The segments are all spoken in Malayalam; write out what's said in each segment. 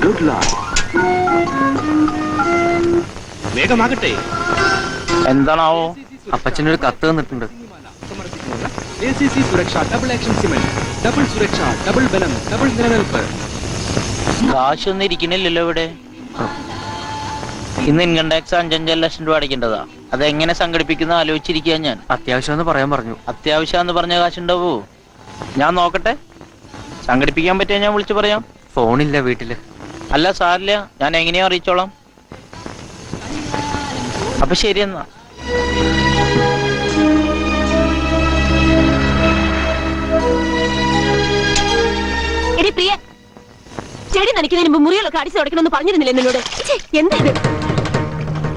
Good luck. വേഗമാകട്ടെ. എന്താണാവോ? അപ്പച്ചനൊരു കത്ത് തന്നിട്ടുണ്ട്. ACC സുരക്ഷ ഡബിൾ ആക്ഷൻ സിമന്റ്, ഡബിൾ സുരക്ഷ, ഡബിൾ ബലം, ഡബിൾ നിലനിൽപ്പ്. കാശൊന്നും ഇരിക്കണില്ലല്ലോ ഇവിടെ. ഇന്ന് ഇൻകം ടാക്സ് 5-5 ലക്ഷം രൂപ അടയ്ക്കേണ്ടതാ. അതെങ്ങനെ സംഘടിപ്പിക്കുന്ന ആലോചിച്ചിരിക്കുക ഞാൻ. അത്യാവശ്യം പറയാൻ പറഞ്ഞു. അത്യാവശ്യം പറഞ്ഞ കാശുണ്ടാവോ? ഞാൻ നോക്കട്ടെ. സംഘടിപ്പിക്കാൻ പറ്റിയ ഞാൻ വിളിച്ചു പറയാം. ഫോണില്ല വീട്ടില്. അല്ല സാറില്ല, ഞാൻ എങ്ങനെയാ അറിയിച്ചോളാം. അപ്പൊ ശരി എന്നാ. എടി പ്രിയ, ചെടി നനയ്ക്കുന്നതിന് മുമ്പ് മുറികളൊക്കെ അടിച്ചു തുടക്കണമെന്ന് പറഞ്ഞിരുന്നില്ല എന്നോട്? എന്താ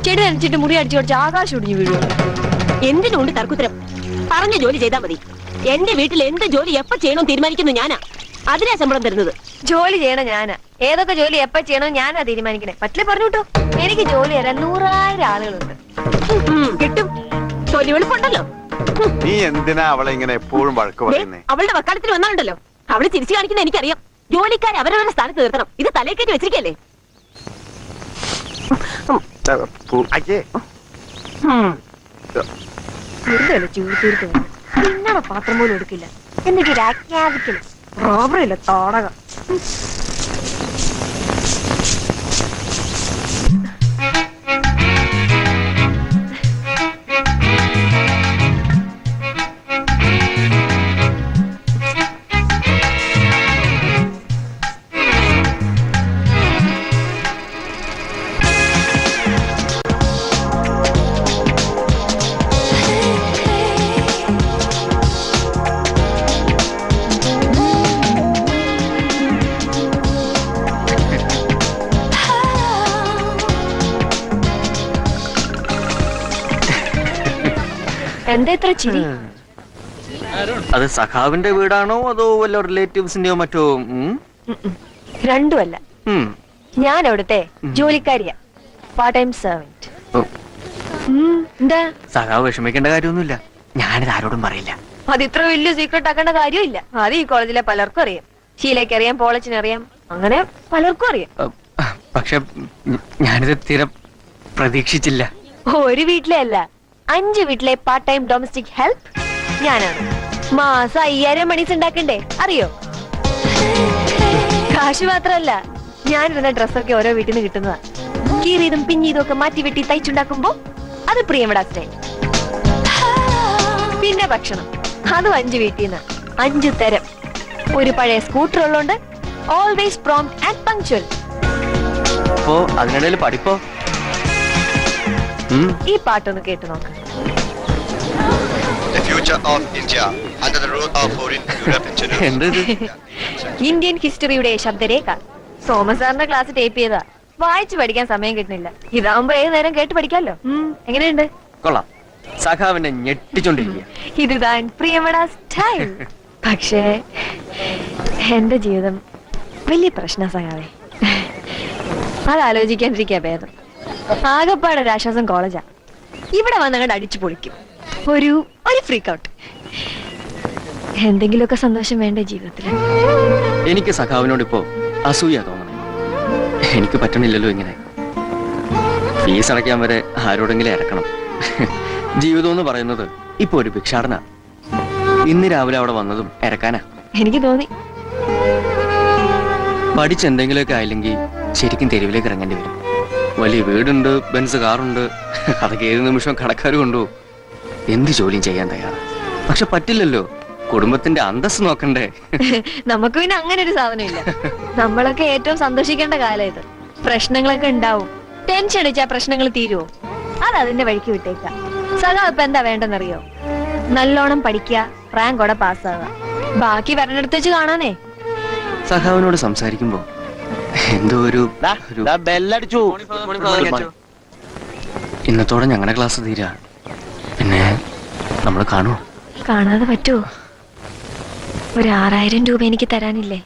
ചെടി നനച്ചിട്ട് മുറി അടിച്ചു കൊടുത്ത് ആകാശം ഒടിഞ്ഞു വീഴും. എന്തിനുണ്ട് തർക്കുത്തരം? പറഞ്ഞ ജോലി ചെയ്താൽ മതി. എന്റെ വീട്ടിൽ എന്ത് ജോലി എപ്പോ ചെയ്യണമെന്ന് തീരുമാനിക്കുന്നു ഞാനാ. അതിനാ ശമ്പളം തരുന്നത്. ജോലി ചെയ്യണം ഞാനാ. ഏതൊക്കെ ജോലി എപ്പ ചെയ്യണം ഞാനാ തീരുമാനിക്കണേ. പറ്റില്ല പറഞ്ഞു കേട്ടോ. എനിക്ക് ജോലി തരാൻ 100,000 ആളുകളുണ്ട്. കിട്ടും. തൊലി വെളുപ്പുണ്ടല്ലോ. നീ എന്തിനാ അവളെ ഇങ്ങനെ എപ്പോഴും വഴക്ക് പറയുന്നേ? അവളുടെ വക്കാലത്തിൽ വന്നാലുണ്ടല്ലോ, അവള് ചിരിച്ചു കാണിക്കുന്ന എനിക്കറിയാം. ജോലിക്കാരെ അവരവരുടെ സ്ഥാനത്ത് നിർത്തണം. ഇത് തലേ കയറ്റി വെച്ചിരിക്കല്ലേ? പിന്നടെ പാത്രം പോലും എടുക്കില്ല. എന്നിട്ട് രാജ്ഞാപിക്കല് റോബറില്ല തോടകം. എന്താ ഇത്ര ചിരി? അത് സഖാവിന്റെ വീടാണോ അതോ വല്ല റിലേറ്റീവ്സിന്റെയോ മറ്റോ? രണ്ടുമല്ല. ഞാൻ അവിടുത്തെ ജോലിക്കാരിയാ, പാർട്ട് ടൈം സെർവന്റ്. എന്താ സഖാവ് വിഷമിക്കേണ്ട കാര്യമൊന്നുമില്ല. ഞാനിത് ആരോടും പറയില്ല. അത് ഇത്ര വലിയ സീക്രട്ട് ആക്കേണ്ട കാര്യമില്ല. അത് ഈ കോളേജിലെ പലർക്കും അറിയാം. ഷീലയ്ക്ക് അറിയാം, പോളച്ചിനറിയാം, അങ്ങനെ പലർക്കും അറിയാം. പക്ഷെ ഞാനിത് തീരെ പ്രതീക്ഷിച്ചില്ല. ഒരു വീട്ടിലെ അല്ല, 5 വീട്ടിലെ പാർട്ട് ടൈം ഡൊമസ്റ്റിക് ഹെൽപ്പ് ഞാനാണ്. മാസം 5000 മണീസ് ഉണ്ടാക്കണ്ടേ അറിയോ? കാശ് മാത്രല്ല, ഞാനിരുന്ന ഡ്രസ്സൊക്കെ ഓരോ വീട്ടിൽ നിന്ന് കിട്ടുന്നതാ. കീറിയതും പിഞ്ഞീതും ഒക്കെ മാറ്റി വെട്ടി തയ്ച്ചുണ്ടാക്കുമ്പോ അത് പ്രിയമിടാ സ്റ്റൈൽ. പിന്നെ ഭക്ഷണം, അതും 5 വീട്ടിൽ നിന്ന് 5 തരം. ഒരു പഴയ സ്കൂട്ടർ ഉള്ളോണ്ട് ഓൾവേസ് പ്രോംപ്റ്റ് ആൻഡ് പങ്ക്ച്വൽ. അപ്പോ അതിനിടയിൽ പഠിപ്പോ? ഈ പാട്ടൊന്ന് കേട്ടു നോക്ക്. The future of India under the rule of foreign Europe introduced. Indian ഹിസ്റ്ററിയുടെ ശബ്ദരേഖ. സോമസാറിന്റെ ക്ലാസ് ടേപ്പ് ചെയ്താ. വായിച്ചു പഠിക്കാൻ സമയം കിട്ടുന്നില്ല. ഇതാവുമ്പോ ഏത് നേരം കേട്ട് പഠിക്കാമല്ലോ. എങ്ങനെയുണ്ട്? കൊള്ളാം. സഖാവിനെ ഞെട്ടിച്ചോണ്ടിരിക്കുക. ഇത് താൻ പ്രിയമടാ സ്റ്റൈൽ. പക്ഷേ എന്റെ ജീവിതം വലിയ പ്രശ്ന സഖാവേ. അതാലോചിക്കാണ്ടിരിക്കാ ഭേദം. ആകപ്പാടെ ഒരാശ്വാസം കോളേജാ. ഇവിടെ വന്നങ്ങോട്ട് അടിച്ചു പൊളിക്കും. ഒരു ഫ്രീക്ക് ഔട്ട്. എന്തെങ്കിലുമൊക്കെ സന്തോഷം വേണ്ടേ ജീവിതത്തിൽ? എനിക്ക് സഖാവിനോട് ഇപ്പോ അസൂയ തോന്നണം. എനിക്ക് പറ്റണില്ലല്ലോ ഇങ്ങനെ. ഫീസ് അടയ്ക്കാൻ വരെ ആരോടെങ്കിലും ഇറക്കണം. ജീവിതം എന്ന് പറയുന്നത് ഇപ്പൊ ഒരു ഭിക്ഷാടന. ഇന്ന് രാവിലെ അവിടെ വന്നതും ഇറക്കാനാ. എനിക്ക് തോന്നി പഠിച്ചെന്തെങ്കിലുമൊക്കെ ആയില്ലെങ്കിൽ ശരിക്കും തെരുവിലേക്ക് ഇറങ്ങേണ്ടി വരും. വലിയ വീടുണ്ട്, ബെൻസ് കാറുണ്ട്, അതൊക്കെ ഏത് നിമിഷം കടക്കാർ കൊണ്ടുപോകും. എന്ത് ജോലിയും ചെയ്യാൻ തയ്യാറാണ്. പക്ഷെ പറ്റില്ലല്ലോ, കുടുംബത്തിന്റെ അന്തസ് നോക്കണ്ടേ. നമുക്ക് പിന്നെ അങ്ങനെ ഒരു സാധനമില്ല. നമ്മളൊക്കെ ഏറ്റവും സന്തോഷിക്കേണ്ട കാലം ഇത്. പ്രശ്നങ്ങളൊക്കെ ഉണ്ടാവും. ടെൻഷൻ അടിച്ചാ പ്രശ്നങ്ങൾ തീരുവോ? അത് അതിന്റെ വഴിക്ക് വിട്ടേക്കാം. സഖാ ഇപ്പൊ എന്താ വേണ്ടെന്നറിയോ? നല്ലോണം പഠിക്കുക, റാങ്കോടെ പാസ്സാവുക, ബാക്കി വരണടുത്ത് വെച്ച് കാണാനേ. സഖാവിനോട് സംസാരിക്കുമ്പോ എന്തോ ഒരു ബെല്ലടിച്ചു. ഇന്നത്തോടെ ഞങ്ങളുടെ ക്ലാസ് തീരാ. പിന്നെ നമ്മൾ കാണുമോ? കാണാതെ പറ്റുമോ? ഒരു 6000 രൂപ എനിക്ക് തരാനില്ലേ?